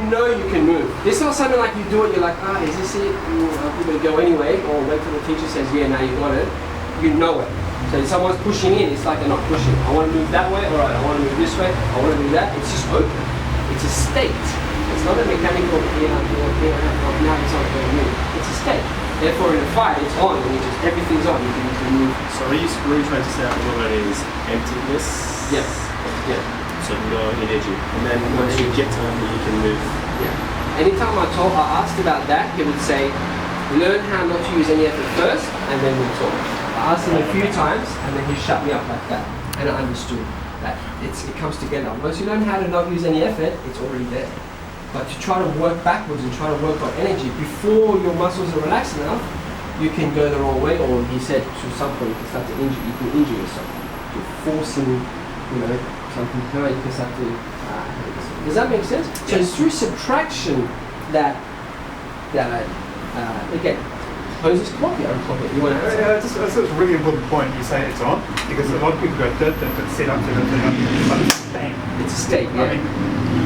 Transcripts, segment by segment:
know you can move. It's not something like you do it, you're like, is this it? I'm going to go anyway, or wait till the teacher says, yeah, now you got it. You know it. So if someone's pushing in, it's like they're not pushing. I want to move that way, alright, I want to move this way, I want to do that. It's just open. It's a state. It's not a mechanical, now it's not going to move. It's a state. Therefore, in a fight, it's on, and everything's on. You can move. So are you really trying to say that movement is emptiness? Yes. Yeah. So no energy. And then once you get to it, you can move. Yeah. Anytime I asked about that, he would say, learn how not to use any effort first, and then we'll talk. I asked him a few times, and then he shut me up like that. And I understood that it comes together. Once you learn how to not use any effort, it's already there. But to try to work backwards and try to work on energy before your muscles are relaxed enough, you can go the wrong way, or he said to some point you can start to injure yourself. You're forcing, something, you can start to, does that make sense? Yes. So it's through subtraction that again, pose is coffee, unclock it. You want to that's a really important point you say it's on, because a lot of people go set up, but it's a state. It's a state, yeah. I mean,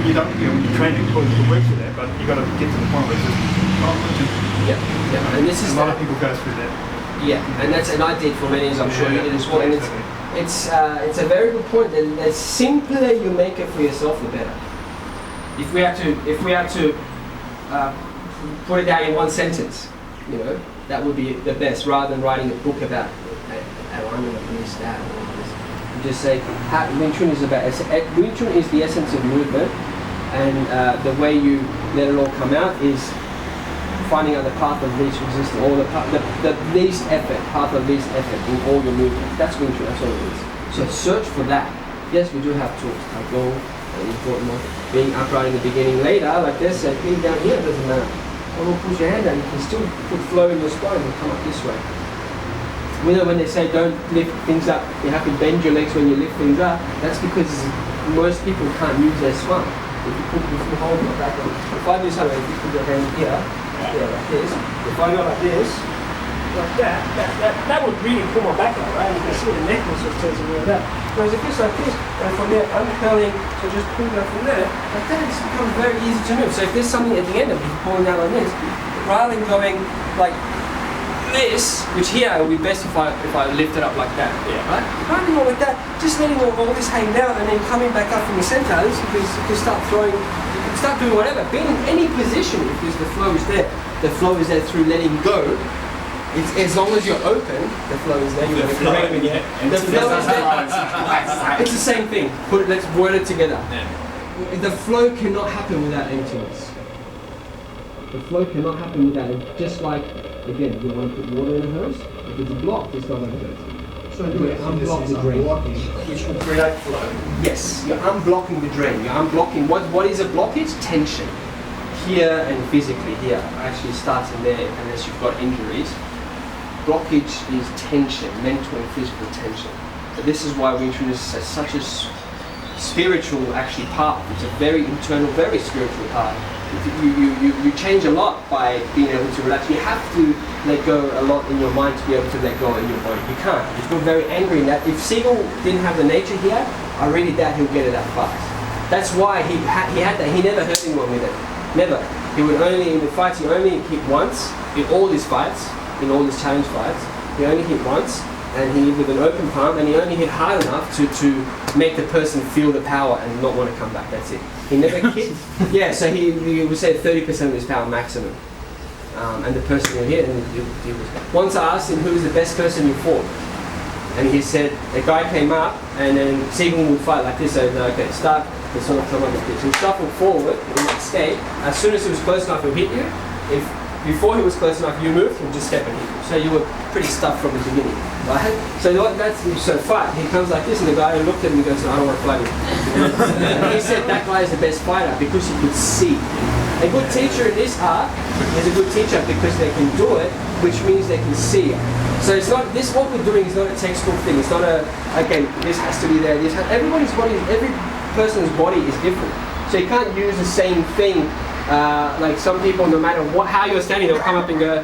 you're training to work with that, but you got to get to the point where it's just yeah. And this is a lot of people go through that. Yeah, and I did for many years. I'm sure you did as well. And it's a very good point. And the simpler you make it for yourself, the better. If we had to put it down in one sentence, that would be the best, rather than writing a book about I'm going to finish that or this. You just say Wing Chun is about Wing Chun is the essence of movement, and the way you let it all come out is finding out the path of least resistance, or the least effort, path of least effort in all your movement. That's Wing Chun. That's all it is. So search for that. Yes, we do have tools. Like go, an important one. Being upright in the beginning, later, like this, and being down here doesn't matter. Or push your hand down, you can still put flow in your spine and come up this way. When they say don't lift things up, you have to bend your legs when you lift things up, that's because most people can't use their spine. If you hold your back on, if I do something, if you put your hand here, like this, if I go like this, like that would really pull my back out, right? And you can see the neck muscles turns like that. Whereas if it's like this, and from there I'm curling, so just pull that from there, like that, it's becomes very easy to move. So if there's something at the end of it, pulling out like this, rather than going like this, which here it would be best if I lift it up like that, right? Rather than go like that, just letting all this hang down and then coming back up from the centers, because you can start throwing, you can start doing whatever, being in any position, because the flow is there. The flow is there through letting go. It's, as long as you're open, the flow is there. The flow is there. It's the same thing. Let's word it together. The flow cannot happen without emptiness. The flow cannot happen without it. Just like, again, you want to put water in a hose. If it's blocked, it's not going to go. So you unblock the drain. Which will create flow. Yes, you're unblocking the drain. You're unblocking, what is a blockage? Tension. Here and physically here. Actually starts in there unless you've got injuries. Blockage is tension, mental and physical tension. So this is why Wing Chun is such a spiritual actually path. It's a very internal, very spiritual path. You change a lot by being able to relax. You have to let go a lot in your mind to be able to let go in your body. You can't. You feel very angry in that. If Sifu didn't have the nature here, I really doubt he'll get it that fast. That's why he had that. He never hurt anyone with it. Never. He would only, in the fights, he only hit once, in all his fights, in all his challenge fights, he only hit once, and he with an open palm, and he only hit hard enough to make the person feel the power and not want to come back, that's it. He never hit, so he would say 30% of his power maximum. And the person will hit, and he was. Once I asked him who was the best person you fought, and he said, a guy came up, and then Sifu would fight like this, so okay, start, the sort of come up like this. He'll shuffle forward in that state. As soon as he was close enough, he'll hit you. If before he was close enough, you moved, he'll just step and hit you. So you were pretty stuffed from the beginning, right? So fight. He comes like this, and the guy looked at him and goes, no, I don't want to fight him. And he said that guy is the best fighter because he could see. A good teacher in this art is a good teacher because they can do it, which means they can see it. So it's not this. What we're doing is not a textbook thing. It's not a this has to be there. Everybody's body, every person's body is different. So you can't use the same thing. Like some people, no matter how you're standing, they'll come up and go,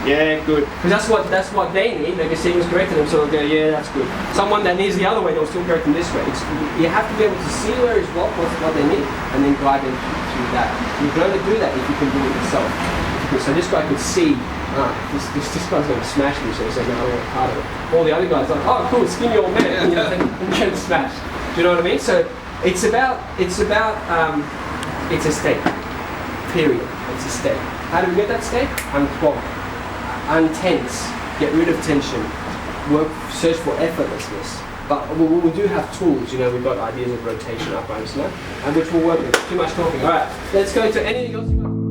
Yeah, good. Because that's what they need. They can see what's correct, and them sort of go, yeah, that's good. Someone that needs the other way, they'll still correct them this way. You have to be able to see where is what they need, and then guide them through that. You're going to do that if you can do it yourself. So this guy could see, this guy's going to smash me, so he says, no, I want part of it. All the other guys are like, oh, cool, skinny old man, you know, and get smashed. Do you know what I mean? So it's a state. Period. It's a state. How do we get that state? Untense, get rid of tension, search for effortlessness. But we do have tools, you know, we've got ideas of rotation, uprightness, and which we'll work with. Too much talking. All right, let's go to any of yours.